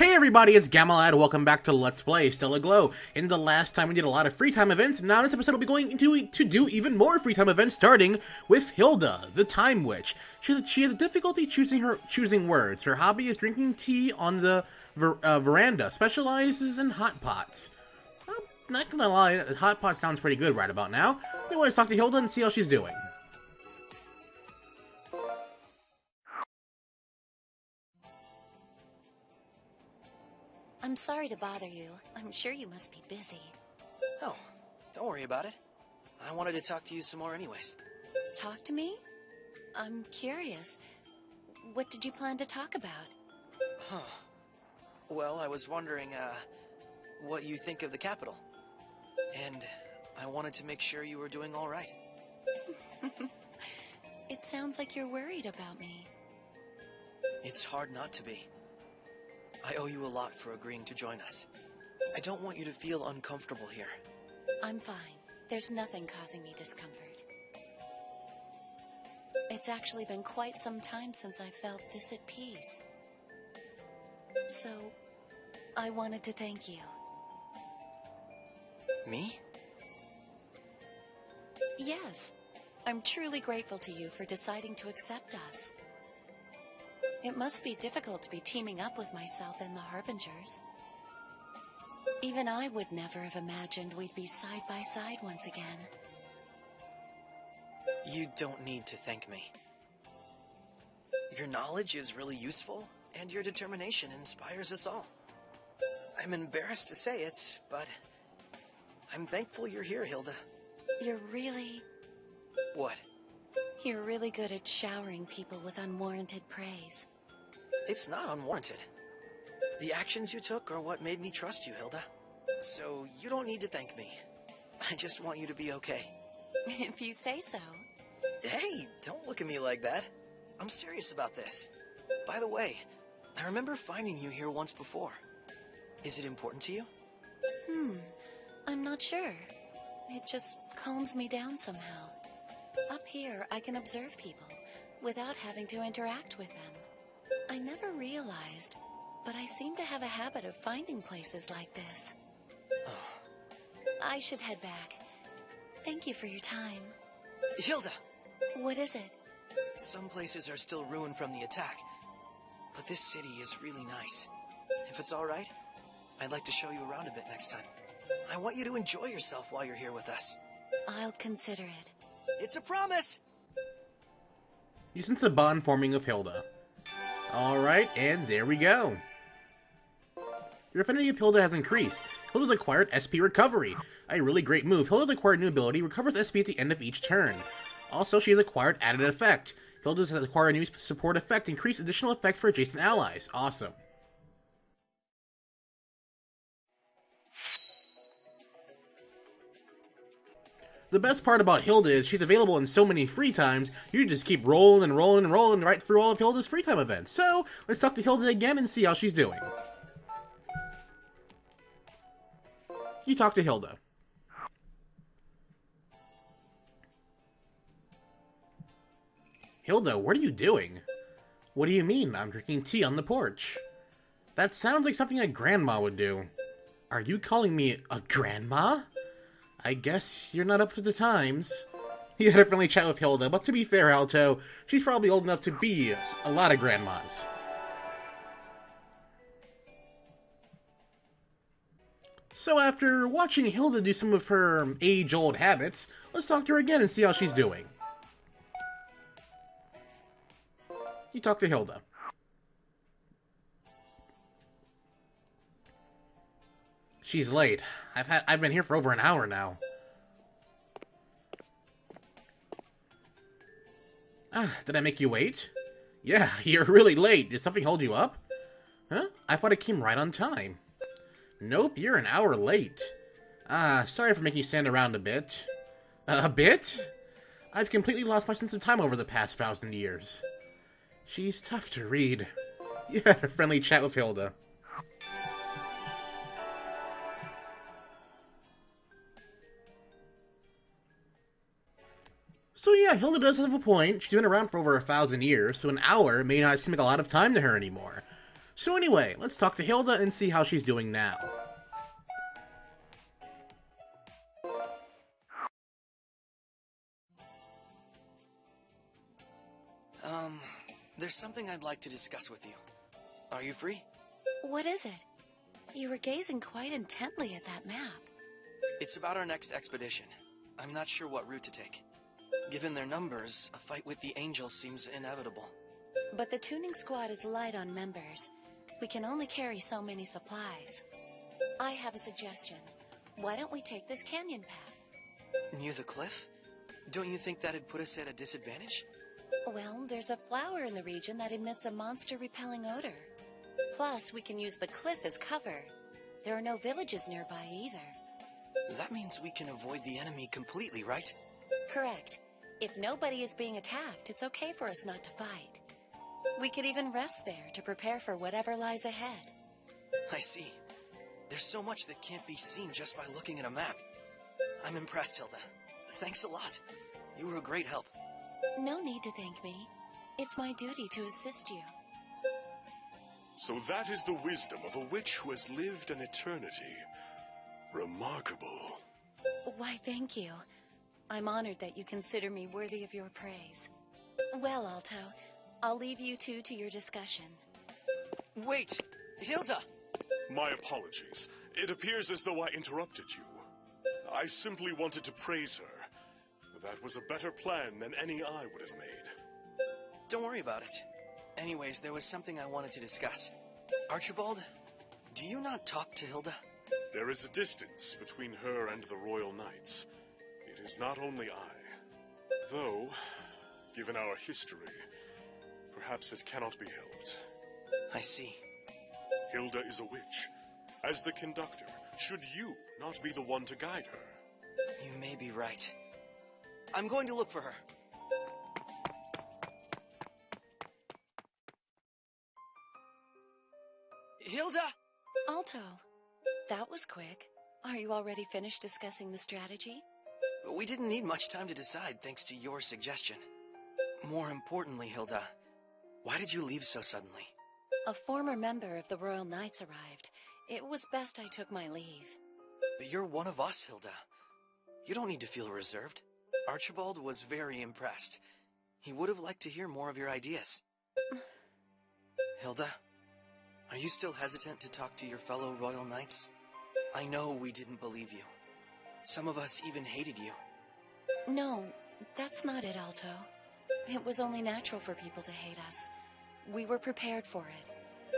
Hey everybody, it's Gamalad. Welcome back to Let's Play Stella Glow. In the last time we did a lot of free time events, now this episode we'll be going to do even more free time events, starting with Hilda, the Time Witch. She has difficulty choosing words. Her hobby is drinking tea on the veranda, specializes in hot pots. I'm not gonna lie, hot pot sounds pretty good right about now. We want to talk to Hilda and see how she's doing. I'm sorry to bother you. I'm sure you must be busy. Oh, don't worry about it. I wanted to talk to you some more anyways. Talk to me? I'm curious. What did you plan to talk about? Huh. Well, I was wondering, what you think of the capital. And I wanted to make sure you were doing all right. It sounds like you're worried about me. It's hard not to be. I owe you a lot for agreeing to join us. I don't want you to feel uncomfortable here. I'm fine. There's nothing causing me discomfort. It's actually been quite some time since I felt this at peace. So, I wanted to thank you. Me? Yes. I'm truly grateful to you for deciding to accept us. It must be difficult to be teaming up with myself and the Harbingers. Even I would never have imagined we'd be side by side once again. You don't need to thank me. Your knowledge is really useful, and your determination inspires us all. I'm embarrassed to say it, but I'm thankful you're here, Hilda. You're really good at showering people with unwarranted praise. It's not unwarranted. The actions you took are what made me trust you, Hilda. So you don't need to thank me. I just want you to be okay. If you say so. Hey, don't look at me like that. I'm serious about this. By the way, I remember finding you here once before. Is it important to you? I'm not sure. It just calms me down somehow. Up here, I can observe people without having to interact with them. I never realized, but I seem to have a habit of finding places like this. Oh. I should head back. Thank you for your time. Hilda! What is it? Some places are still ruined from the attack, but this city is really nice. If it's all right, I'd like to show you around a bit next time. I want you to enjoy yourself while you're here with us. I'll consider it. It's a promise! You sense a bond forming with Hilda. Alright, and there we go. Your affinity with Hilda has increased. Hilda's acquired SP Recovery. A really great move. Hilda's acquired new ability, recovers SP at the end of each turn. Also, she has acquired Added Effect. Hilda's has acquired a new support effect, increase additional effects for adjacent allies. Awesome. The best part about Hilda is she's available in so many free times, you just keep rolling and rolling and rolling right through all of Hilda's free time events. So, let's talk to Hilda again and see how she's doing. You talk to Hilda. Hilda, what are you doing? What do you mean? I'm drinking tea on the porch. That sounds like something a grandma would do. Are you calling me a grandma? I guess you're not up for the times. He had a friendly chat with Hilda, but to be fair, Alto, she's probably old enough to be a lot of grandmas. So after watching Hilda do some of her age-old habits, let's talk to her again and see how she's doing. You talk to Hilda. She's late. I've been here for over an hour now. Did I make you wait? Yeah, you're really late. Did something hold you up? Huh? I thought I came right on time. Nope, you're an hour late. Sorry for making you stand around a bit. A bit? I've completely lost my sense of time over the past 1,000 years. She's tough to read. You had a friendly chat with Hilda. So yeah, Hilda does have a point. She's been around for over 1,000 years, so an hour may not seem like a lot of time to her anymore. So anyway, let's talk to Hilda and see how she's doing now. There's something I'd like to discuss with you. Are you free? What is it? You were gazing quite intently at that map. It's about our next expedition. I'm not sure what route to take. Given their numbers, a fight with the Angels seems inevitable. But the tuning squad is light on members. We can only carry so many supplies. I have a suggestion. Why don't we take this canyon path? Near the cliff? Don't you think that'd put us at a disadvantage? Well, there's a flower in the region that emits a monster-repelling odor. Plus, we can use the cliff as cover. There are no villages nearby either. That means we can avoid the enemy completely, right? Correct. If nobody is being attacked, it's okay for us not to fight. We could even rest there to prepare for whatever lies ahead. I see. There's so much that can't be seen just by looking at a map. I'm impressed, Hilda. Thanks a lot. You were a great help. No need to thank me. It's my duty to assist you. So that is the wisdom of a witch who has lived an eternity. Remarkable. Why, thank you. I'm honored that you consider me worthy of your praise. Well, Alto, I'll leave you two to your discussion. Wait! Hilda! My apologies. It appears as though I interrupted you. I simply wanted to praise her. That was a better plan than any I would have made. Don't worry about it. Anyways, there was something I wanted to discuss. Archibald, do you not talk to Hilda? There is a distance between her and the Royal Knights. It is not only I. Though, given our history, perhaps it cannot be helped. I see. Hilda is a witch. As the conductor, should you not be the one to guide her? You may be right. I'm going to look for her. Hilda! Alto, that was quick. Are you already finished discussing the strategy? We didn't need much time to decide thanks to your suggestion. More importantly, Hilda, why did you leave so suddenly? A former member of the Royal Knights arrived. It was best I took my leave. But you're one of us, Hilda. You don't need to feel reserved. Archibald was very impressed. He would have liked to hear more of your ideas. Hilda, are you still hesitant to talk to your fellow Royal Knights? I know we didn't believe you. Some of us even hated you. No, that's not it, Alto. It was only natural for people to hate us. We were prepared for it.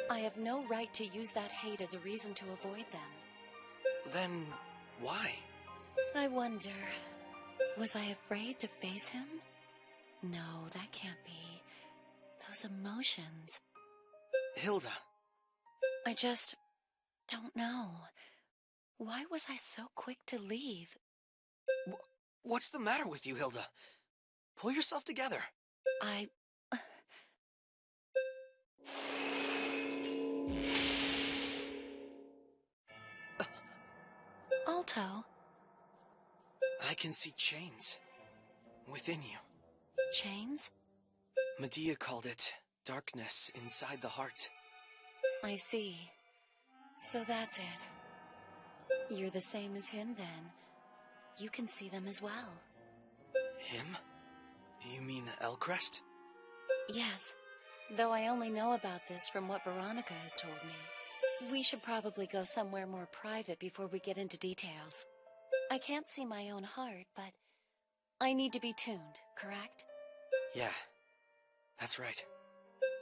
I have no right to use that hate as a reason to avoid them. Then, why? I wonder, was I afraid to face him? No, that can't be. Those emotions. Hilda. I just don't know. Why was I so quick to leave? What's the matter with you, Hilda? Pull yourself together. I... Alto, I can see chains within you. chains? Medea called it darkness inside the heart. I see. So that's it. You're the same as him, then. You can see them as well. Him? You mean Elcrest? Yes, though I only know about this from what Veronica has told me. We should probably go somewhere more private before we get into details. I can't see my own heart, but I need to be tuned, correct? Yeah, that's right.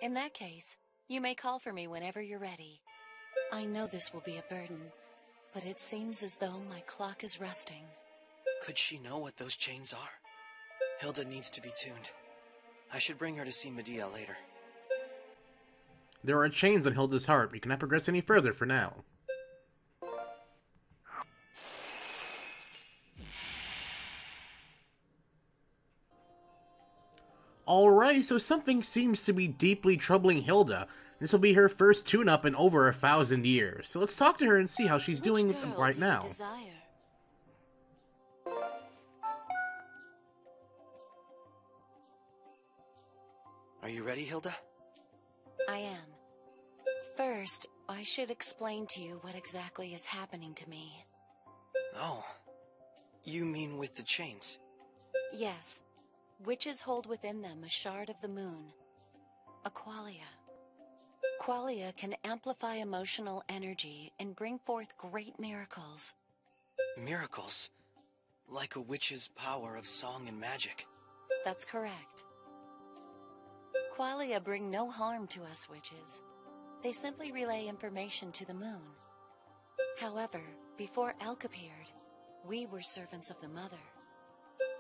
In that case, you may call for me whenever you're ready. I know this will be a burden, but it seems as though my clock is rusting. Could she know what those chains are? Hilda needs to be tuned. I should bring her to see Medea later. There are chains on Hilda's heart. We cannot progress any further for now. Alright, so something seems to be deeply troubling Hilda. This will be her first tune-up in over 1,000 years. So let's talk to her and see how she's doing Which girl right do you now. desire? Are you ready, Hilda? I am. First, I should explain to you what exactly is happening to me. Oh. You mean with the chains? Yes. Witches hold within them a shard of the moon, a qualia. Qualia can amplify emotional energy and bring forth great miracles. Miracles? Like a witch's power of song and magic? That's correct. Qualia bring no harm to us witches. They simply relay information to the moon. However, before Elk appeared, we were servants of the Mother.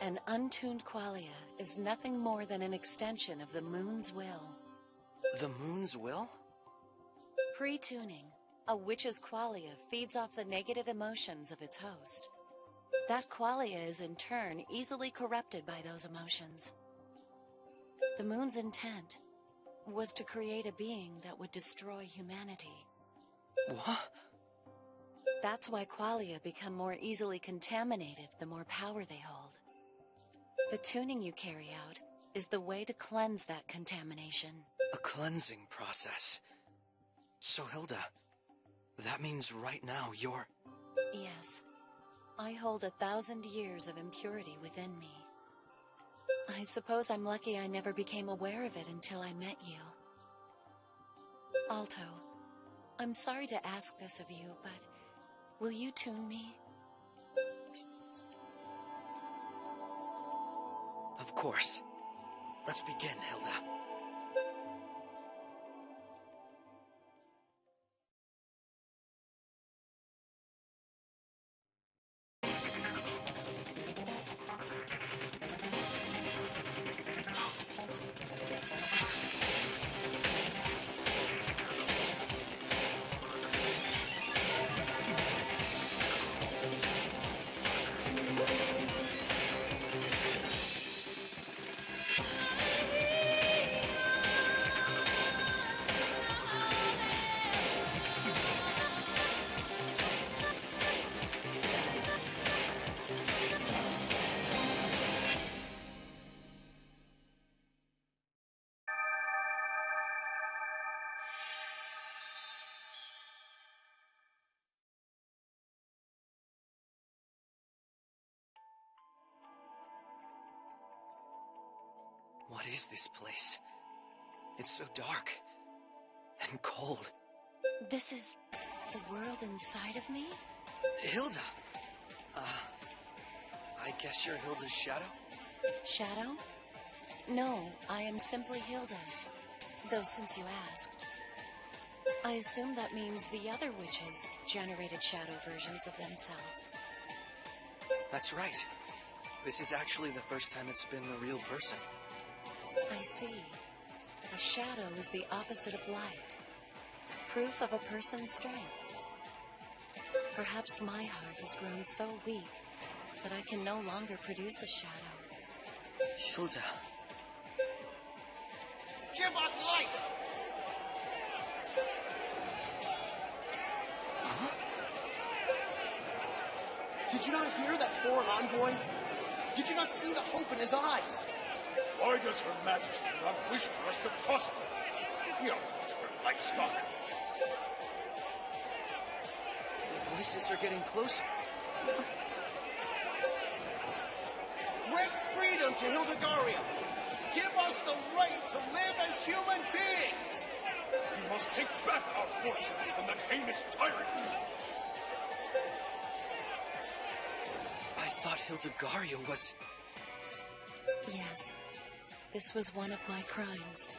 An untuned qualia is nothing more than an extension of the moon's will. The moon's will? Pre-tuning, a witch's qualia feeds off the negative emotions of its host. That qualia is in turn easily corrupted by those emotions. The moon's intent was to create a being that would destroy humanity. What? That's why qualia become more easily contaminated the more power they hold. The tuning you carry out is the way to cleanse that contamination. A cleansing process. So Hilda, that means right now you're... Yes, I hold 1,000 years of impurity within me. I suppose I'm lucky I never became aware of it until I met you. Alto, I'm sorry to ask this of you, but will you tune me? Of course. Let's begin, Hilda. What is this place? It's so dark and cold. This is the world inside of me? Hilda! I guess you're Hilda's shadow? Shadow? No, I am simply Hilda. Though since you asked, I assume that means the other witches generated shadow versions of themselves. That's right. This is actually the first time it's been the real person. I see. A shadow is the opposite of light. Proof of a person's strength. Perhaps my heart has grown so weak that I can no longer produce a shadow. Hilda. Give us light! Huh? Did you not hear that foreign envoy? Did you not see the hope in his eyes? Why does Her Majesty not wish for us to prosper? We are not her livestock. The voices are getting closer. Grant freedom to Hildegaria! Give us the right to live as human beings! We must take back our fortunes from that heinous tyrant. I thought Hildegaria was... Yes, this was one of my crimes.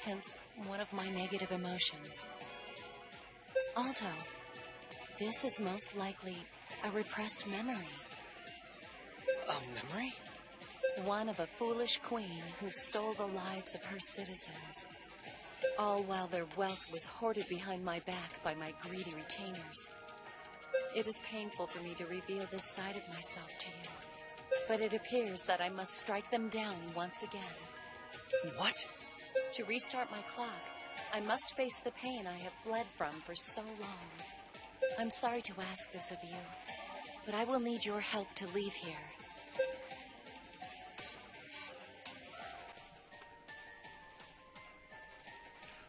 Hence, one of my negative emotions. Alto, this is most likely a repressed memory. A memory? One of a foolish queen who stole the lives of her citizens. All while their wealth was hoarded behind my back by my greedy retainers. It is painful for me to reveal this side of myself to you. But it appears that I must strike them down once again. What? To restart my clock, I must face the pain I have fled from for so long. I'm sorry to ask this of you, but I will need your help to leave here.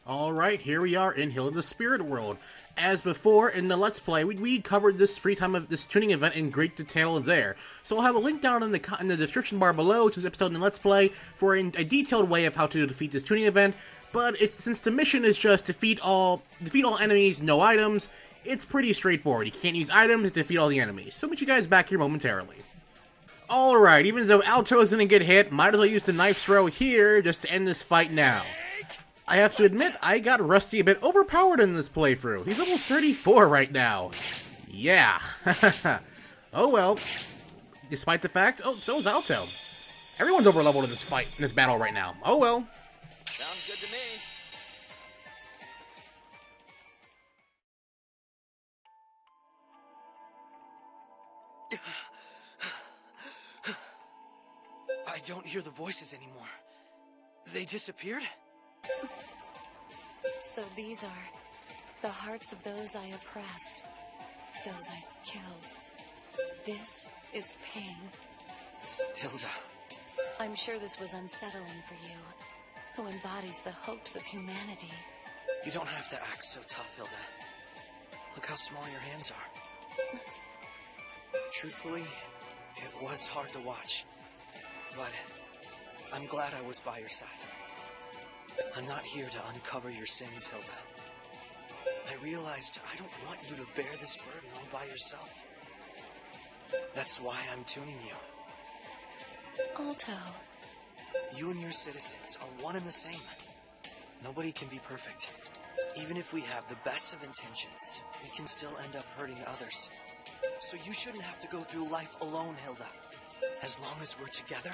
Alright, here we are in Hilda's Spirit World. As before, in the Let's Play, we covered this this tuning event in great detail there. So I'll have a link down in the description bar below to this episode in the Let's Play for a detailed way of how to defeat this tuning event. But since the mission is just defeat all enemies, no items, it's pretty straightforward. You can't use items to defeat all the enemies. So I'll meet you guys back here momentarily. Alright, even though Alto's gonna get hit, might as well use the knife throw here just to end this fight now. I have to admit, I got Rusty a bit overpowered in this playthrough. He's level 34 right now. Yeah. Oh well. Despite the fact, oh, so is Alto. Everyone's overleveled in this fight, in this battle right now. Oh well. Sounds good to me. I don't hear the voices anymore. They disappeared? So these are the hearts of those I oppressed, those I killed. This is pain. Hilda. I'm sure this was unsettling for you, who embodies the hopes of humanity. You don't have to act so tough, Hilda. Look how small your hands are. Truthfully, it was hard to watch. But I'm glad I was by your side. I'm not here to uncover your sins, Hilda. I realized I don't want you to bear this burden all by yourself. That's why I'm tuning you. Alto. You and your citizens are one and the same. Nobody can be perfect. Even if we have the best of intentions, we can still end up hurting others. So you shouldn't have to go through life alone, Hilda. As long as we're together,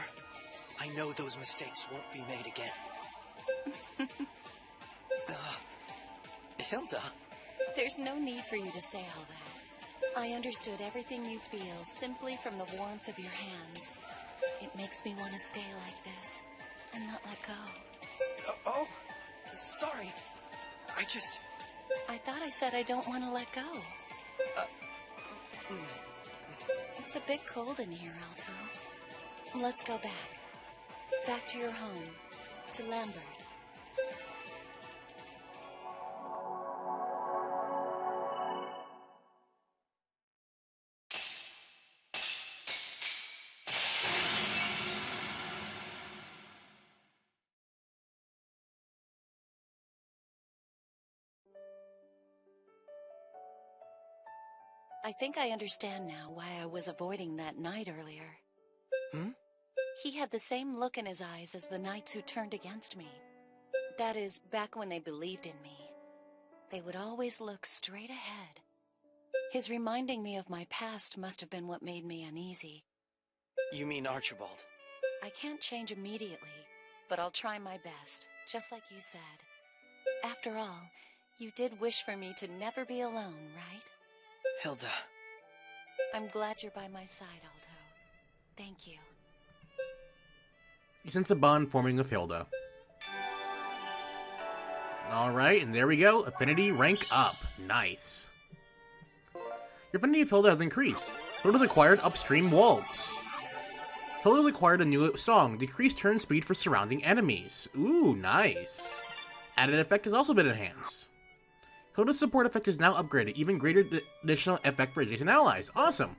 I know those mistakes won't be made again. Hilda? There's no need for you to say all that. I understood everything you feel simply from the warmth of your hands. It makes me want to stay like this and not let go. Oh, sorry. I thought I said I don't want to let go. It's a bit cold in here, Alto. Let's go back. Back to your home. To Lambert. I think I understand now why I was avoiding that knight earlier. Hmm? He had the same look in his eyes as the knights who turned against me. That is, back when they believed in me. They would always look straight ahead. His reminding me of my past must have been what made me uneasy. You mean Archibald? I can't change immediately, but I'll try my best, just like you said. After all, you did wish for me to never be alone, right? Hilda. I'm glad you're by my side, Alto. Thank you. You sense a bond forming with Hilda. Alright, and there we go. Affinity rank up. Nice. Your affinity of Hilda has increased. Hilda's acquired Upstream Waltz. Hilda's acquired a new song, Decreased Turn Speed for Surrounding Enemies. Ooh, nice. Added effect has also been enhanced. Hilda's support effect is now upgraded, even greater additional effect for adjacent allies. Awesome!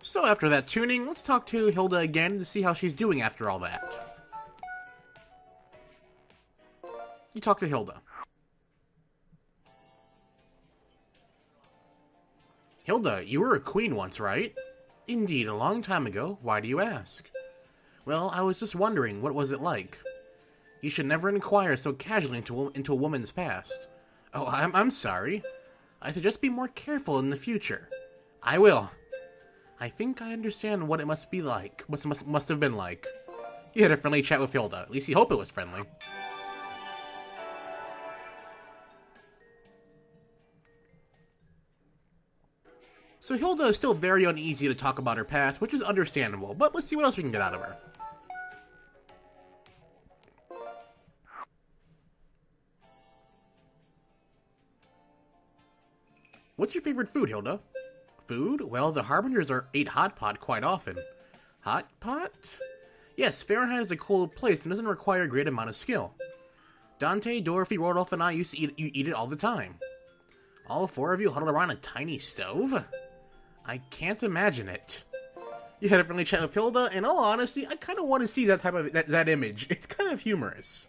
So after that tuning, let's talk to Hilda again to see how she's doing after all that. You talk to Hilda. Hilda, you were a queen once, right? Indeed, a long time ago. Why do you ask? Well, I was just wondering, what was it like? You should never inquire so casually into a woman's past. Oh, I'm sorry. I suggest be more careful in the future. I will. I think I understand what it must be like. What must have been like. You had a friendly chat with Hilda. At least you hope it was friendly. So Hilda is still very uneasy to talk about her past, which is understandable, but let's see what else we can get out of her. What's your favorite food, Hilda? Food? Well, the Harbingers ate hot pot quite often. Hot pot? Yes, Fahrenheit is a cold place and doesn't require a great amount of skill. Dante, Dorothy, Rodolph, and I used to eat it all the time. All four of you huddled around a tiny stove? I can't imagine it. You had a friendly chat with Hilda, and in all honesty, I kind of want to see that type of that image. It's kind of humorous.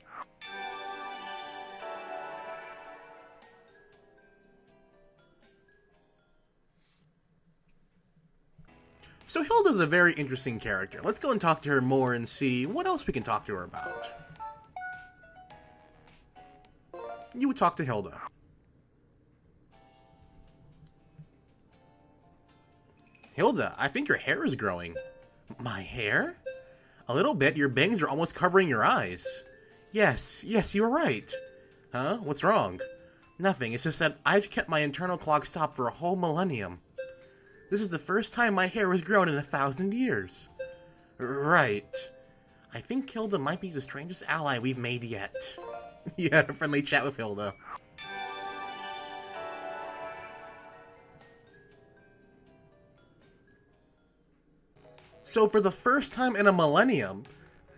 So Hilda's a very interesting character. Let's go and talk to her more and see what else we can talk to her about. You would talk to Hilda. Hilda, I think your hair is growing. My hair? A little bit. Your bangs are almost covering your eyes. Yes, you're right. Huh? What's wrong? Nothing. It's just that I've kept my internal clock stopped for a whole millennium. This is the first time my hair has grown in 1,000 years. Right. I think Hilda might be the strangest ally we've made yet. You had a friendly chat with Hilda. So for the first time in a millennium,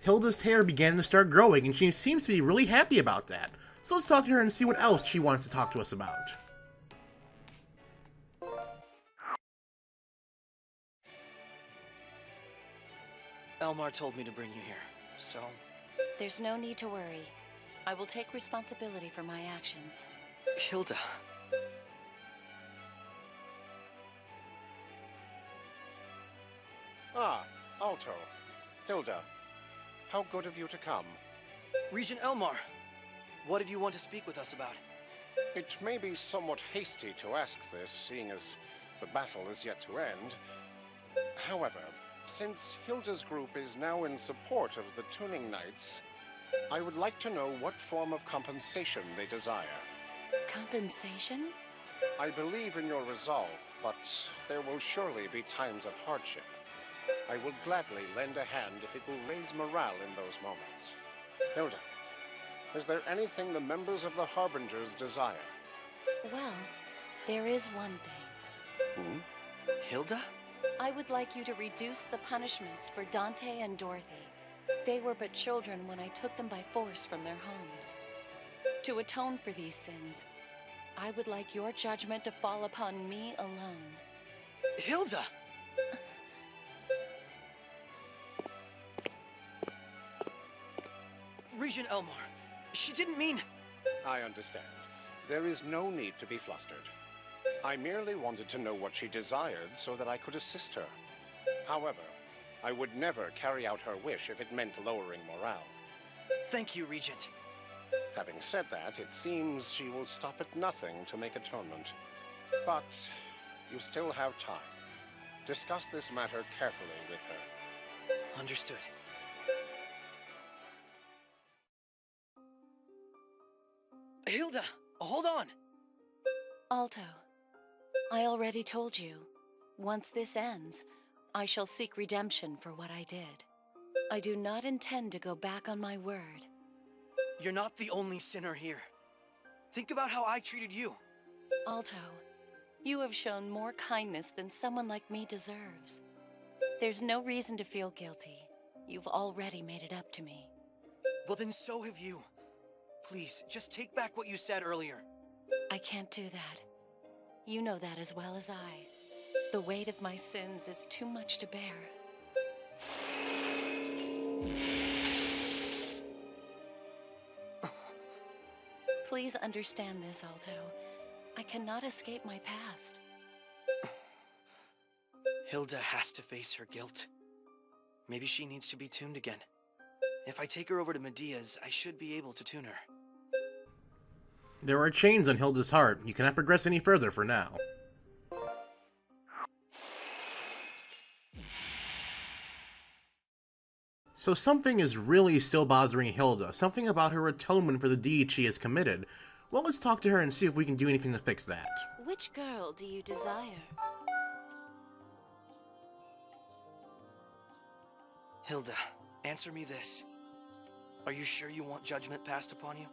Hilda's hair began to start growing, and she seems to be really happy about that. So let's talk to her and see what else she wants to talk to us about. Elmar told me to bring you here, so... There's no need to worry. I will take responsibility for my actions. Hilda. Ah, Alto. Hilda. How good of you to come. Regent Elmar, what did you want to speak with us about? It may be somewhat hasty to ask this, seeing as the battle is yet to end. However, since Hilda's group is now in support of the Tuning Knights, I would like to know what form of compensation they desire. Compensation? I believe in your resolve, but there will surely be times of hardship. I will gladly lend a hand if it will raise morale in those moments. Hilda, is there anything the members of the Harbingers desire? Well, there is one thing. Hilda? I would like you to reduce the punishments for Dante and Dorothy. They were but children when I took them by force from their homes. To atone for these sins, I would like your judgment to fall upon me alone. Hilda! Regent Elmar, she didn't mean... I understand. There is no need to be flustered. I merely wanted to know what she desired so that I could assist her. However, I would never carry out her wish if it meant lowering morale. Thank you, Regent. Having said that, it seems she will stop at nothing to make atonement. But you still have time. Discuss this matter carefully with her. Understood. Hilda, hold on! Alto, I already told you. Once this ends, I shall seek redemption for what I did. I do not intend to go back on my word. You're not the only sinner here. Think about how I treated you. Alto, you have shown more kindness than someone like me deserves. There's no reason to feel guilty. You've already made it up to me. Well, then so have you. Please, just take back what you said earlier. I can't do that. You know that as well as I. The weight of my sins is too much to bear. Please understand this, Alto. I cannot escape my past. Hilda has to face her guilt. Maybe she needs to be tuned again. If I take her over to Medea's, I should be able to tune her. There are chains on Hilda's heart. You cannot progress any further for now. So something is really still bothering Hilda. Something about her atonement for the deed she has committed. Well, let's talk to her and see if we can do anything to fix that. Which girl do you desire? Hilda, answer me this. Are you sure you want judgment passed upon you?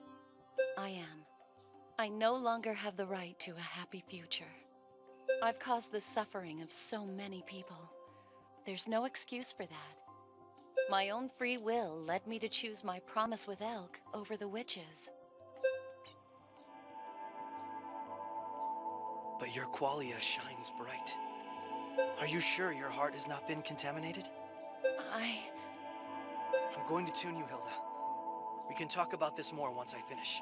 I am. I no longer have the right to a happy future. I've caused the suffering of so many people. There's no excuse for that. My own free will led me to choose my promise with Elk over the witches. But your qualia shines bright. Are you sure your heart has not been contaminated? I... I'm going to tune you, Hilda. We can talk about this more once I finish.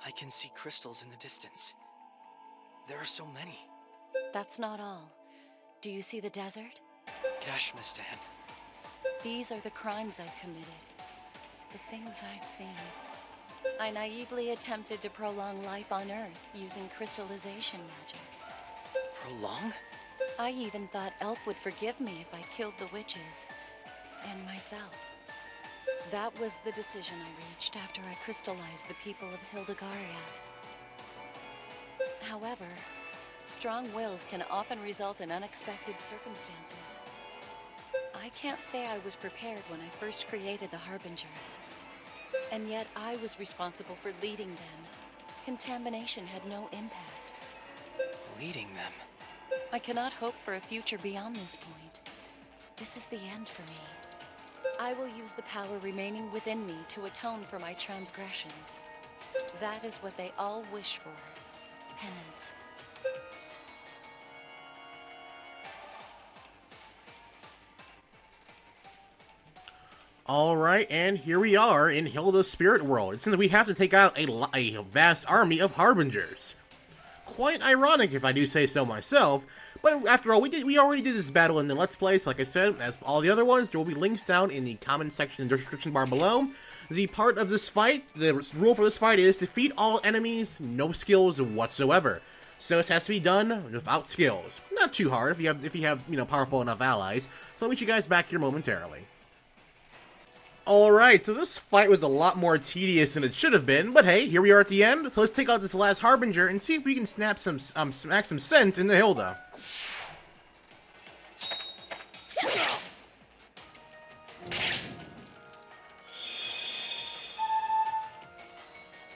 I can see crystals in the distance. There are so many. That's not all. Do you see the desert? Gosh, Miss Dan. These are the crimes I've committed. The things I've seen. I naively attempted to prolong life on Earth using crystallization magic. Prolong? I even thought Elk would forgive me if I killed the witches. And myself. That was the decision I reached after I crystallized the people of Hildegaria. However, strong wills can often result in unexpected circumstances. I can't say I was prepared when I first created the Harbingers. And yet I was responsible for leading them. Contamination had no impact. Leading them? I cannot hope for a future beyond this point. This is the end for me. I will use the power remaining within me to atone for my transgressions. That is what they all wish for. Penance. Alright, and here we are in Hilda's spirit world. It seems we have to take out a vast army of Harbingers. Quite ironic, if I do say so myself, but after all, we already did this battle in the Let's Play, so like I said, as all the other ones, there will be links down in the comment section and description bar below. The part of this fight, the rule for this fight is defeat all enemies, no skills whatsoever. So this has to be done without skills. Not too hard if you have powerful enough allies. So I'll meet you guys back here momentarily. Alright, so this fight was a lot more tedious than it should have been, but hey, here we are at the end, so let's take out this last Harbinger and see if we can smack some sense into Hilda.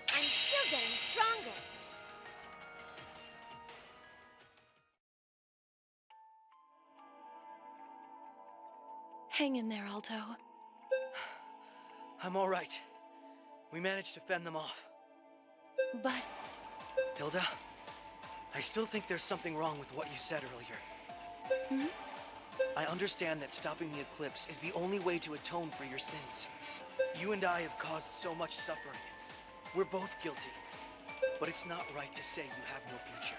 I'm still getting stronger. Hang in there, Alto. I'm all right. We managed to fend them off. But... Hilda, I still think there's something wrong with what you said earlier. Hmm? I understand that stopping the eclipse is the only way to atone for your sins. You and I have caused so much suffering. We're both guilty. But it's not right to say you have no future.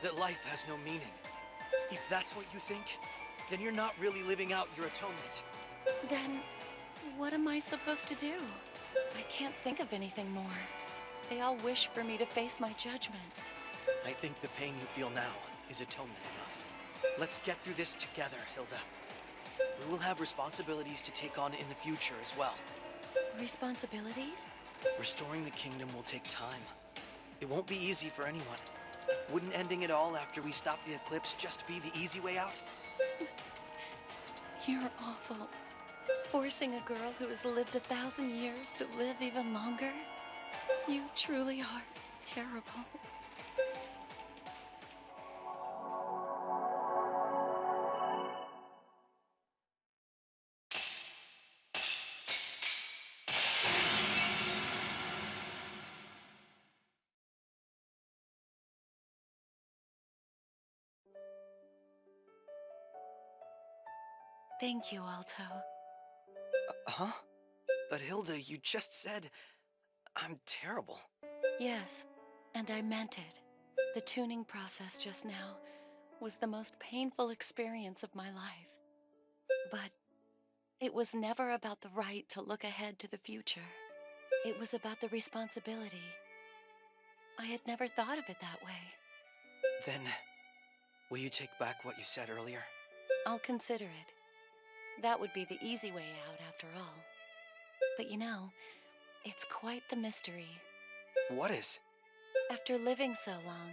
That life has no meaning. If that's what you think, then you're not really living out your atonement. then... what am I supposed to do? I can't think of anything more. They all wish for me to face my judgment. I think the pain you feel now is atonement enough. Let's get through this together, Hilda. We will have responsibilities to take on in the future as well. Responsibilities? Restoring the kingdom will take time. It won't be easy for anyone. Wouldn't ending it all after we stop the eclipse just be the easy way out? You're awful. Forcing a girl who has lived 1,000 years to live even longer? You truly are terrible. Thank you, Alto. Huh? But Hilda, you just said I'm terrible. Yes, and I meant it. The tuning process just now was the most painful experience of my life. But it was never about the right to look ahead to the future. It was about the responsibility. I had never thought of it that way. Then, will you take back what you said earlier? I'll consider it. That would be the easy way out after all. But you know, it's quite the mystery. What is? After living so long,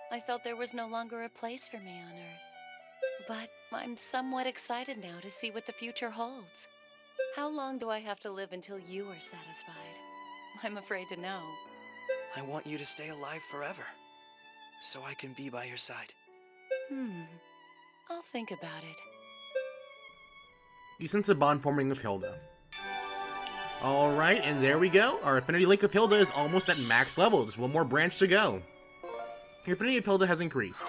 I felt there was no longer a place for me on Earth. But I'm somewhat excited now to see what the future holds. How long do I have to live until you are satisfied? I'm afraid to know. I want you to stay alive forever, so I can be by your side. I'll think about it. You sense a bond forming with Hilda. Alright, and there we go. Our affinity link with Hilda is almost at max level. Just one more branch to go. Your affinity with Hilda has increased.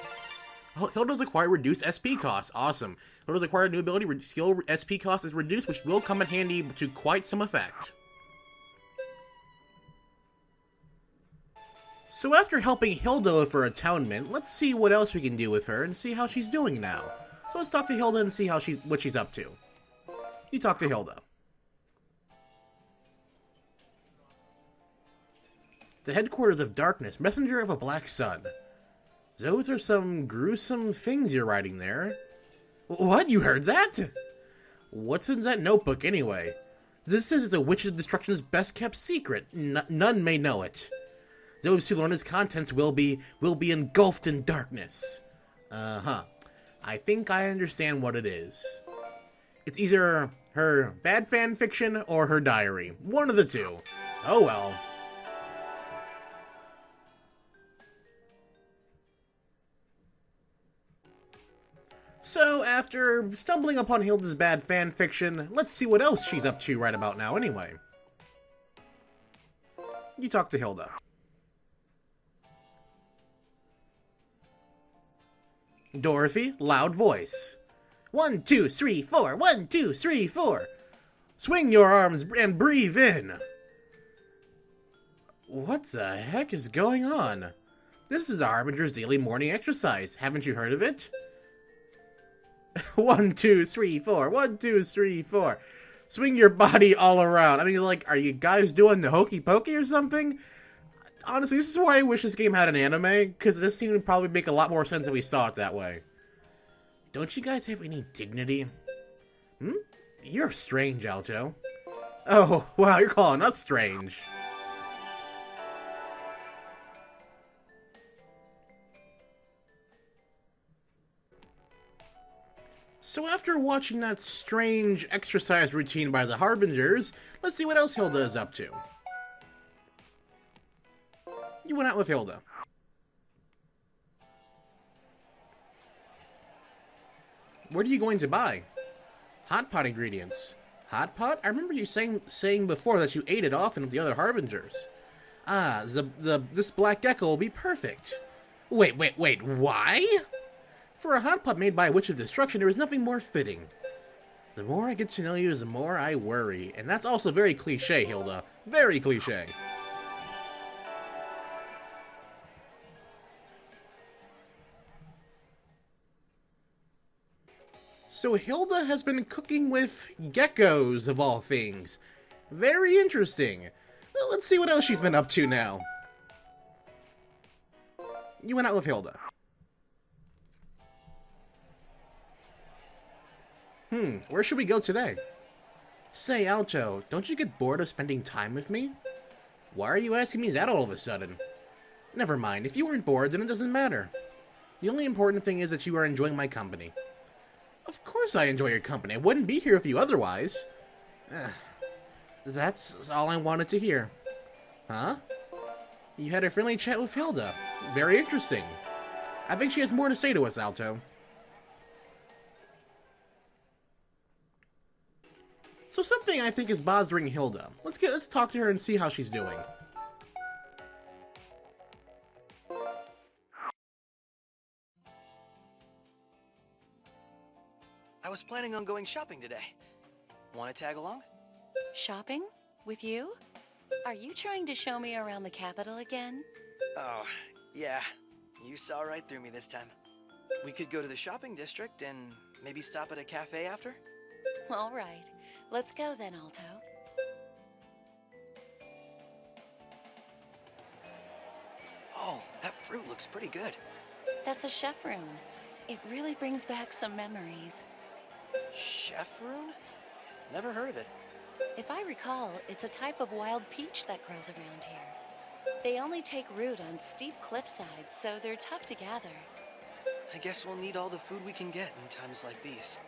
Hilda's acquired reduced SP cost. Awesome. Hilda's acquired new ability, skill SP cost is reduced, which will come in handy to quite some effect. So after helping Hilda with her atonement, let's see what else we can do with her and see how she's doing now. So let's talk to Hilda and see what she's up to. You talk to Hilda. The headquarters of darkness, messenger of a black sun. Those are some gruesome things you're writing there. What? You heard that? What's in that notebook anyway? This is a Witch of Destruction's best kept secret. None may know it. Those who learn its contents will be engulfed in darkness. Uh-huh. I think I understand what it is. It's either her bad fan fiction or her diary. One of the two. Oh well. So, after stumbling upon Hilda's bad fan fiction, let's see what else she's up to right about now anyway. You talk to Hilda. Dorothy, loud voice. 1, 2, 3, 4. 1, 2, 3, 4. Swing your arms and breathe in. What the heck is going on? This is the Harbinger's daily morning exercise. Haven't you heard of it? 1, 2, 3, 4. 1, 2, 3, 4. Swing your body all around. I mean, like, are you guys doing the hokey pokey or something? Honestly, this is why I wish this game had an anime, because this scene would probably make a lot more sense if we saw it that way. Don't you guys have any dignity? You're strange, Alto. Oh, wow, you're calling us strange. So after watching that strange exercise routine by the Harbingers, let's see what else Hilda is up to. You went out with Hilda. What are you going to buy? Hot pot ingredients. Hot pot? I remember you saying before that you ate it often with the other Harbingers. Ah, this black gecko will be perfect. Wait, why? For a hot pot made by a Witch of Destruction, there is nothing more fitting. The more I get to know you, the more I worry. And that's also very cliche, Hilda. Very cliche. So Hilda has been cooking with geckos, of all things. Very interesting. Well, let's see what else she's been up to now. You went out with Hilda. Where should we go today? Say, Alto, don't you get bored of spending time with me? Why are you asking me that all of a sudden? Never mind, if you weren't bored, then it doesn't matter. The only important thing is that you are enjoying my company. Of course I enjoy your company. I wouldn't be here if you otherwise. That's all I wanted to hear. Huh? You had a friendly chat with Hilda. Very interesting. I think she has more to say to us, Alto. So something I think is bothering Hilda. Let's talk to her and see how she's doing. I was planning on going shopping today. Want to tag along? Shopping? With you? Are you trying to show me around the capital again? Oh, yeah. You saw right through me this time. We could go to the shopping district and maybe stop at a cafe after? All right. Let's go then, Alto. Oh, that fruit looks pretty good. That's a chef rune. It really brings back some memories. Chef rune? Never heard of it. If I recall, it's a type of wild peach that grows around here. They only take root on steep cliffsides, so they're tough to gather. I guess we'll need all the food we can get in times like these.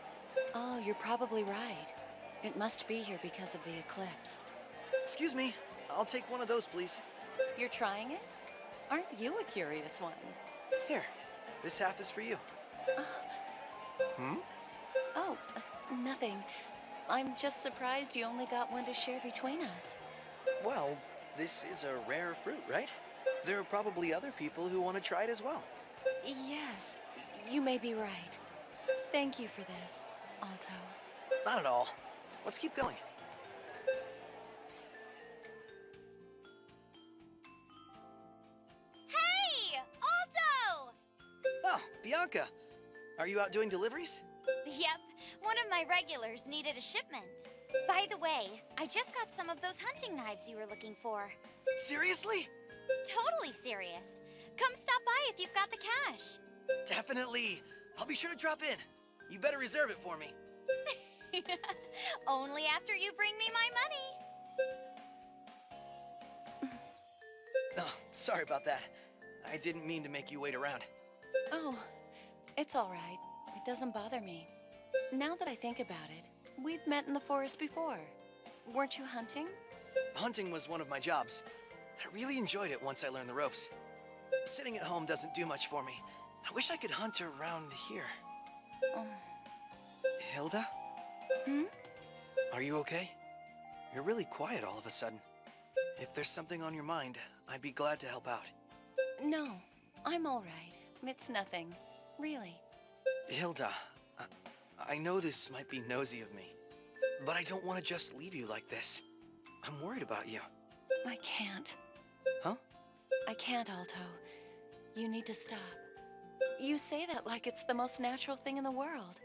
Oh, you're probably right. It must be here because of the eclipse. Excuse me, I'll take one of those, please. You're trying it? Aren't you a curious one? Here, this half is for you. Hmm? Oh, nothing. I'm just surprised you only got one to share between us. Well, this is a rare fruit, right? There are probably other people who want to try it as well. Yes, you may be right. Thank you for this, Alto. Not at all. Let's keep going. Hey! Alto! Oh, Bianca, are you out doing deliveries? Yep, one of my regulars needed a shipment. By the way, I just got some of those hunting knives you were looking for. Seriously? Totally serious. Come stop by if you've got the cash. Definitely. I'll be sure to drop in. You better reserve it for me. Only after you bring me my money. Oh, sorry about that. I didn't mean to make you wait around. Oh, it's all right. It doesn't bother me. Now that I think about it, we've met in the forest before. Weren't you hunting? Hunting was one of my jobs. I really enjoyed it once I learned the ropes. Sitting at home doesn't do much for me. I wish I could hunt around here. Oh. Hilda? Hmm? Are you okay? You're really quiet all of a sudden. If there's something on your mind, I'd be glad to help out. No, I'm all right. It's nothing. Really. Hilda, I know this might be nosy of me, but I don't want to just leave you like this. I'm worried about you. I can't. Huh? I can't, Alto. You need to stop. You say that like it's the most natural thing in the world.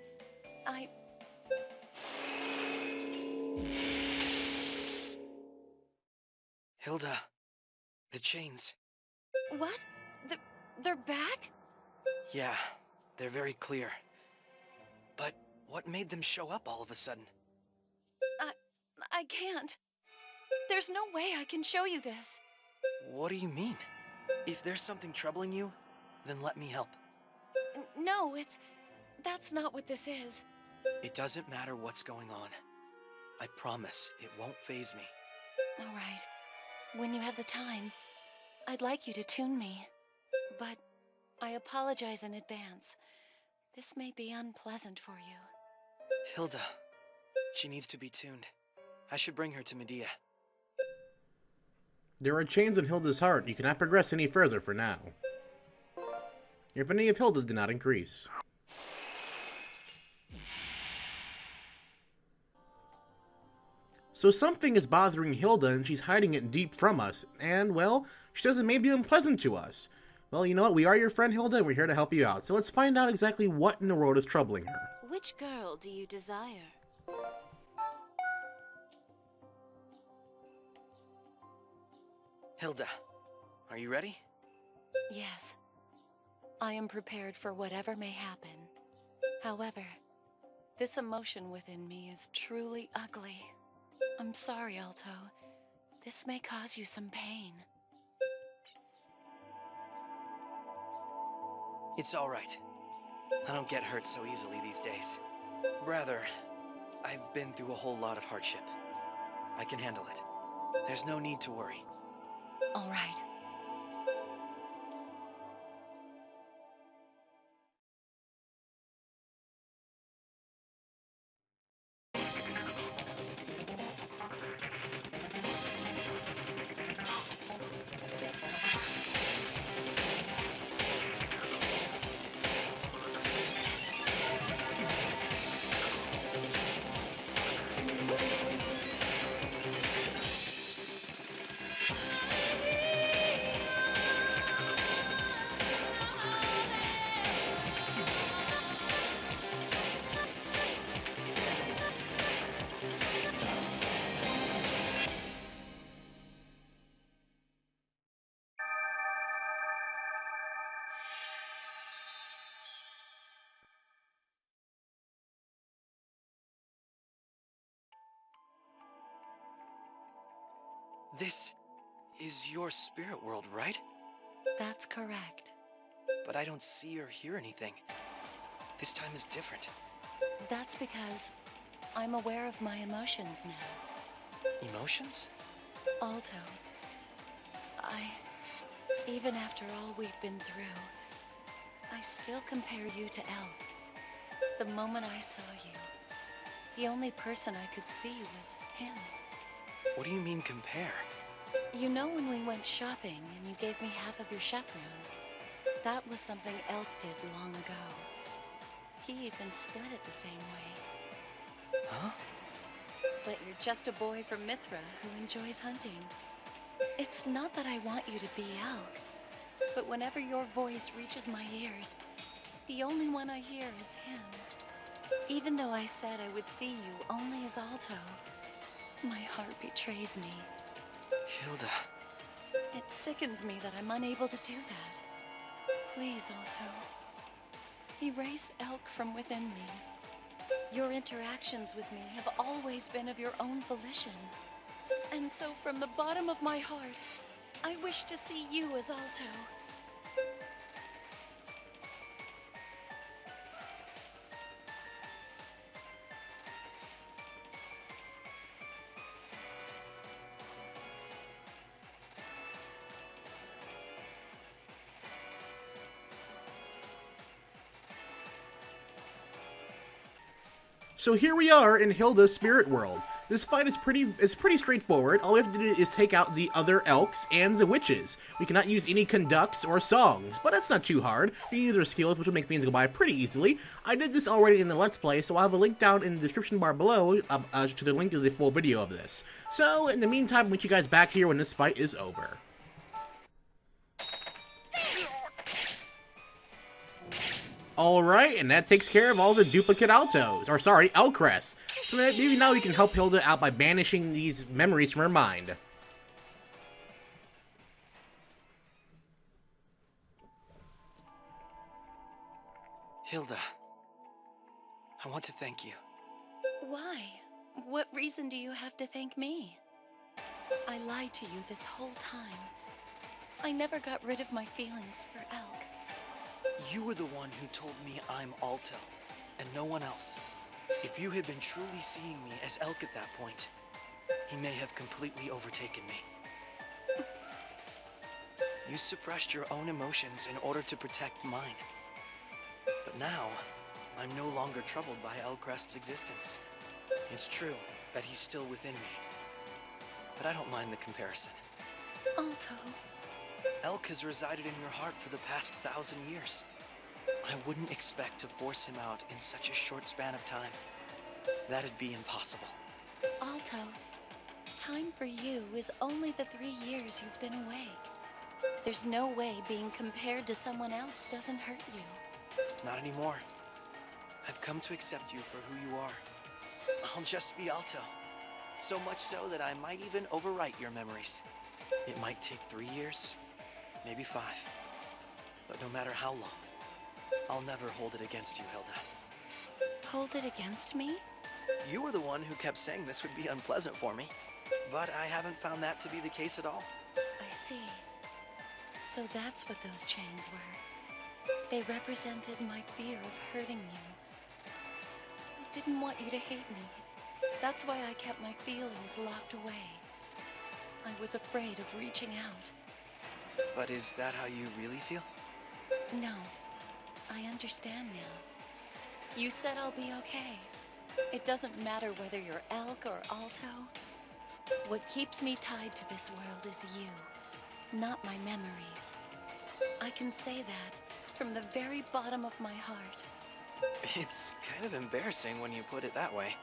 Hilda, the chains. What? They're back? Yeah, they're very clear. But what made them show up all of a sudden? I can't. There's no way I can show you this. What do you mean? If there's something troubling you, then let me help. No, that's not what this is. It doesn't matter what's going on. I promise it won't faze me. All right. When you have the time, I'd like you to tune me. But I apologize in advance. This may be unpleasant for you. Hilda, she needs to be tuned. I should bring her to Medea. There are chains in Hilda's heart. You cannot progress any further for now. Your affinity of Hilda did not increase. So something is bothering Hilda and she's hiding it deep from us. And, well, she says it may be unpleasant to us. Well, you know what? We are your friend Hilda and we're here to help you out. So let's find out exactly what in the world is troubling her. Which girl do you desire? Hilda, are you ready? Yes. I am prepared for whatever may happen. However, this emotion within me is truly ugly. I'm sorry, Alto. This may cause you some pain. It's all right. I don't get hurt so easily these days. Rather, I've been through a whole lot of hardship. I can handle it. There's no need to worry. All right. This is your spirit world, right? That's correct. But I don't see or hear anything. This time is different. That's because I'm aware of my emotions now. Emotions? Alto, even after all we've been through, I still compare you to Elk. The moment I saw you, the only person I could see was him. What do you mean compare? You know when we went shopping and you gave me half of your chevron? That was something Elk did long ago. He even split it the same way. Huh? But you're just a boy from Mithra who enjoys hunting. It's not that I want you to be Elk, but whenever your voice reaches my ears, the only one I hear is him. Even though I said I would see you only as Alto, my heart betrays me. Hilda. It sickens me that I'm unable to do that. Please, Alto. Erase Elk from within me. Your interactions with me have always been of your own volition. And so from the bottom of my heart, I wish to see you as Alto. So here we are in Hilda's spirit world. This fight is pretty straightforward. All we have to do is take out the other elks and the witches. We cannot use any conducts or songs, but that's not too hard. We can use our skills, which will make things go by pretty easily. I did this already in the Let's Play, so I'll have a link down in the description bar below to the link to the full video of this. So, in the meantime, I'll meet you guys back here when this fight is over. Alright, and that takes care of all the duplicate Altos, or sorry, Elcrests. So maybe now we can help Hilda out by banishing these memories from her mind. Hilda. I want to thank you. Why? What reason do you have to thank me? I lied to you this whole time. I never got rid of my feelings for Elk. You were the one who told me I'm Alto, and no one else. If you had been truly seeing me as Elk at that point, he may have completely overtaken me. You suppressed your own emotions in order to protect mine. But now, I'm no longer troubled by Elcrest's existence. It's true that he's still within me, but I don't mind the comparison. Alto. Elk has resided in your heart for the past 1,000 years. I wouldn't expect to force him out in such a short span of time. That'd be impossible. Alto, time for you is only the 3 years you've been awake. There's no way being compared to someone else doesn't hurt you. Not anymore. I've come to accept you for who you are. I'll just be Alto. So much so that I might even overwrite your memories. It might take 3 years, maybe 5. But no matter how long, I'll never hold it against you, Hilda. Hold it against me? You were the one who kept saying this would be unpleasant for me, but I haven't found that to be the case at all. I see. So that's what those chains were. They represented my fear of hurting you. I didn't want you to hate me. That's why I kept my feelings locked away. I was afraid of reaching out. But is that how you really feel? No, I understand now. You said I'll be okay. It doesn't matter whether you're Elk or Alto. What keeps me tied to this world is you, not my memories. I can say that from the very bottom of my heart. It's kind of embarrassing when you put it that way.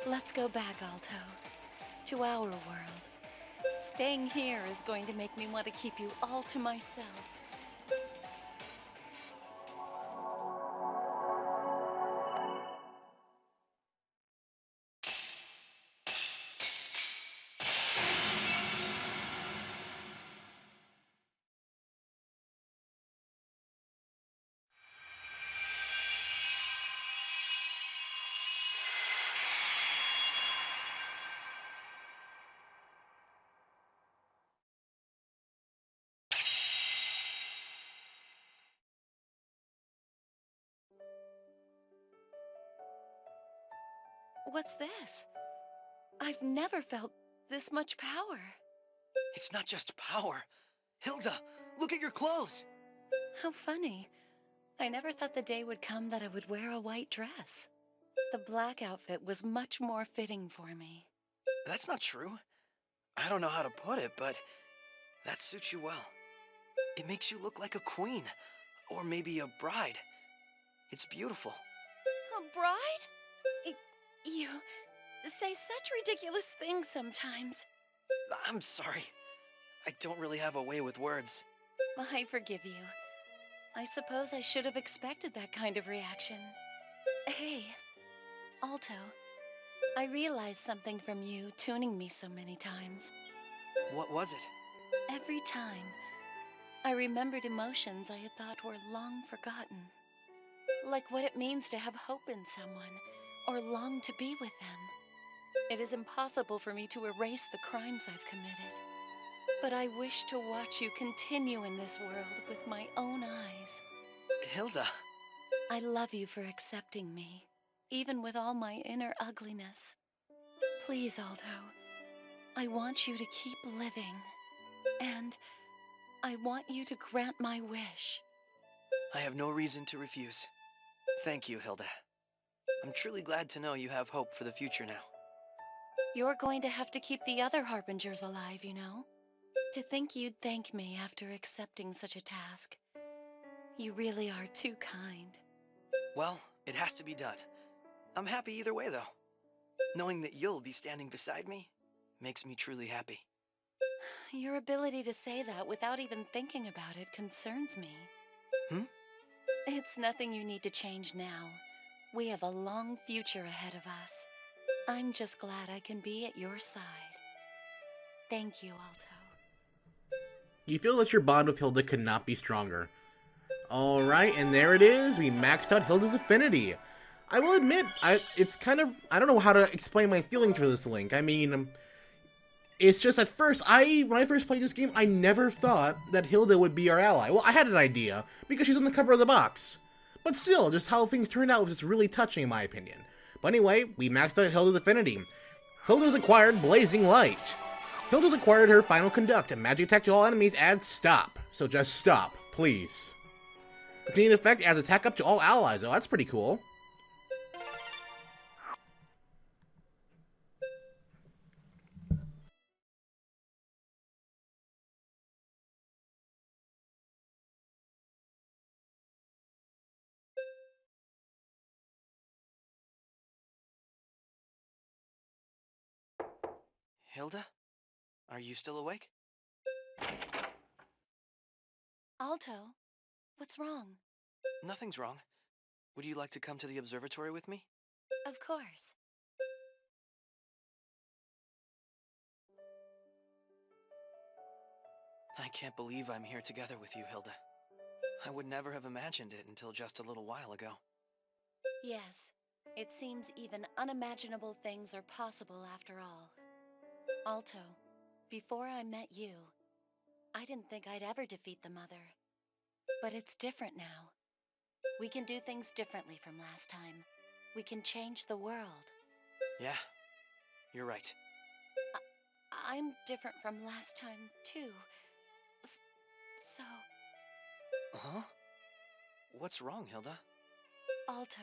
Let's go back, Alto, to our world. Staying here is going to make me want to keep you all to myself. What's this? I've never felt this much power. It's not just power. Hilda, look at your clothes. How funny. I never thought the day would come that I would wear a white dress. The black outfit was much more fitting for me. That's not true. I don't know how to put it, but that suits you well. It makes you look like a queen, or maybe a bride. It's beautiful. A bride? You say such ridiculous things sometimes. I'm sorry. I don't really have a way with words. I forgive you. I suppose I should have expected that kind of reaction. Hey, Alto, I realized something from you tuning me so many times. What was it? Every time, I remembered emotions I had thought were long forgotten. Like what it means to have hope in someone, or long to be with them. It is impossible for me to erase the crimes I've committed. But I wish to watch you continue in this world with my own eyes. Hilda. I love you for accepting me, even with all my inner ugliness. Please, Alto, I want you to keep living. And I want you to grant my wish. I have no reason to refuse. Thank you, Hilda. I'm truly glad to know you have hope for the future now. You're going to have to keep the other Harbingers alive, you know? To think you'd thank me after accepting such a task. You really are too kind. Well, it has to be done. I'm happy either way, though. Knowing that you'll be standing beside me makes me truly happy. Your ability to say that without even thinking about it concerns me. It's nothing you need to change now. We have a long future ahead of us. I'm just glad I can be at your side. Thank you, Alto. You feel that your bond with Hilda could not be stronger. Alright, and there it is. We maxed out Hilda's affinity. I will admit, it's kind of... I don't know how to explain my feelings for this Link. I mean, it's just at first, when I first played this game, I never thought that Hilda would be our ally. Well, I had an idea, because she's on the cover of the box. But still, just how things turned out was just really touching in my opinion. But anyway, we maxed out Hilda's affinity. Hilda's acquired Blazing Light. Hilda's acquired her Final Conduct, and magic attack to all enemies adds Stop. So just stop, please. Continued effect adds attack up to all allies. Oh, that's pretty cool. Hilda? Are you still awake? Alto, what's wrong? Nothing's wrong. Would you like to come to the observatory with me? Of course. I can't believe I'm here together with you, Hilda. I would never have imagined it until just a little while ago. Yes, it seems even unimaginable things are possible after all. Alto, before I met you, I didn't think I'd ever defeat the Mother. But it's different now. We can do things differently from last time. We can change the world. Yeah, you're right. I'm different from last time, too. So... Huh? What's wrong, Hilda? Alto,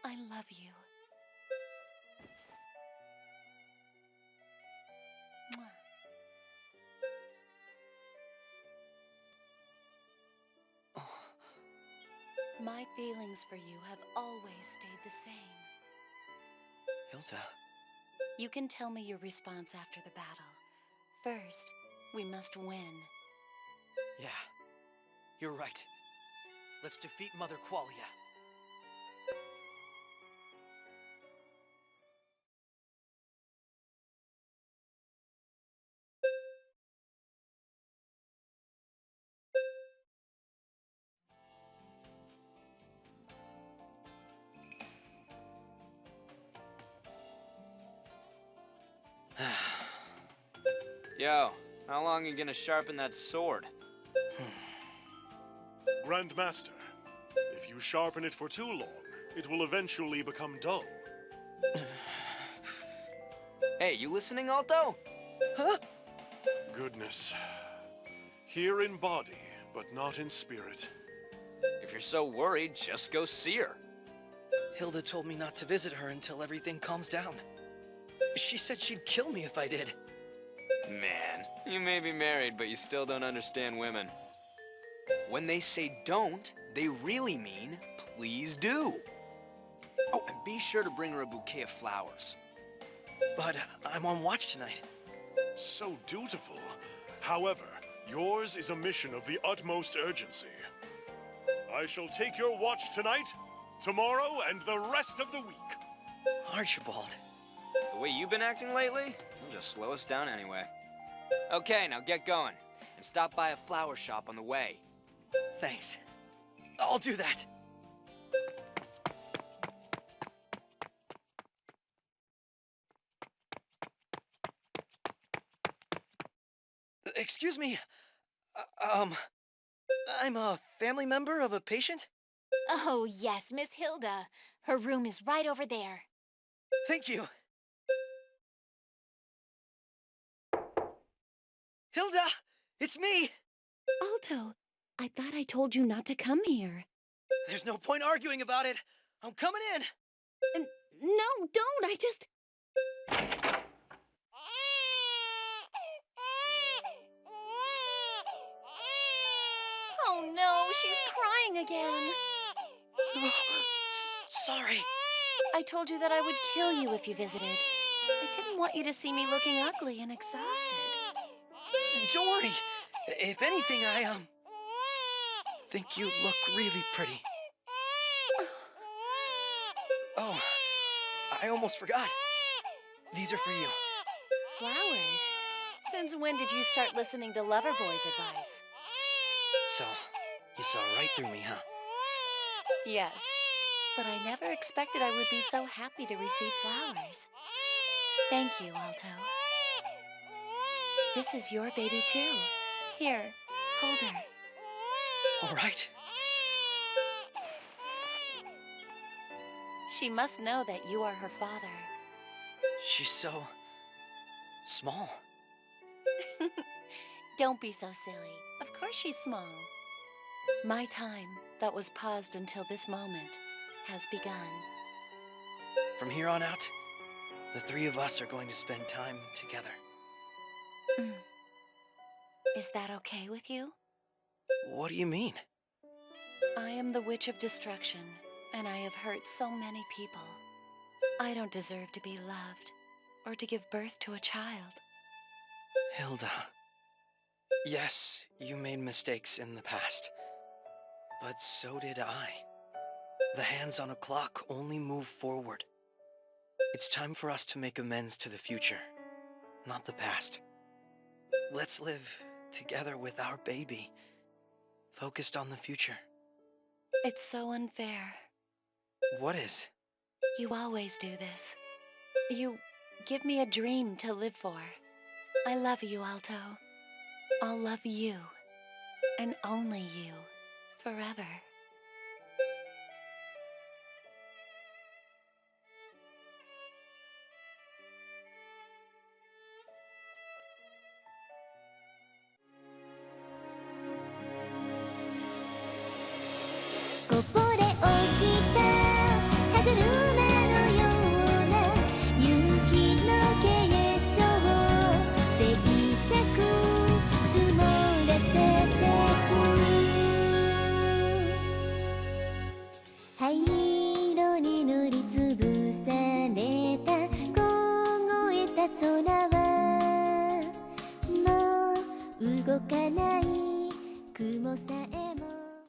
I love you. Mwah. Oh, My feelings for you have always stayed the same. Hilda. You can tell me your response after the battle. First, we must win. Yeah, you're right. Let's defeat Mother Qualia. Yo, how long are you gonna sharpen that sword? Grandmaster, if you sharpen it for too long, it will eventually become dull. Hey, you listening, Alto? Huh? Goodness. Here in body, but not in spirit. If you're so worried, just go see her. Hilda told me not to visit her until everything calms down. She said she'd kill me if I did. Man, you may be married, but you still don't understand women. When they say don't, they really mean please do. Oh, and be sure to bring her a bouquet of flowers. But I'm on watch tonight. So dutiful. However, yours is a mission of the utmost urgency. I shall take your watch tonight, tomorrow, and the rest of the week. Archibald. The way you've been acting lately, you'll just slow us down anyway. Okay, now get going. And stop by a flower shop on the way. Thanks. I'll do that. Excuse me. I'm a family member of a patient. Oh, yes, Miss Hilda. Her room is right over there. Thank you. Hilda, it's me. Alto, I thought I told you not to come here. There's no point arguing about it. I'm coming in. No, don't. I just... Oh no, she's crying again. Oh, sorry. I told you that I would kill you if you visited. I didn't want you to see me looking ugly and exhausted. Don't worry. If anything, I think you look really pretty. Oh, I almost forgot. These are for you. Flowers? Since when did you start listening to Loverboy's advice? So, you saw right through me, huh? Yes, but I never expected I would be so happy to receive flowers. Thank you, Alto. This is your baby too. Here, hold her. All right. She must know that you are her father. She's so small. Don't be so silly. Of course she's small. My time, that was paused until this moment, has begun. From here on out, the three of us are going to spend time together. Is that okay with you? What do you mean? I am the Witch of Destruction, and I have hurt so many people. I don't deserve to be loved, or to give birth to a child. Hilda. Yes, you made mistakes in the past. But so did I. The hands on a clock only move forward. It's time for us to make amends to the future, not the past. Let's live together with our baby, focused on the future. It's so unfair. What is? You always do this. You give me a dream to live for. I love you, Alto. I'll love you, and only you, forever. Hey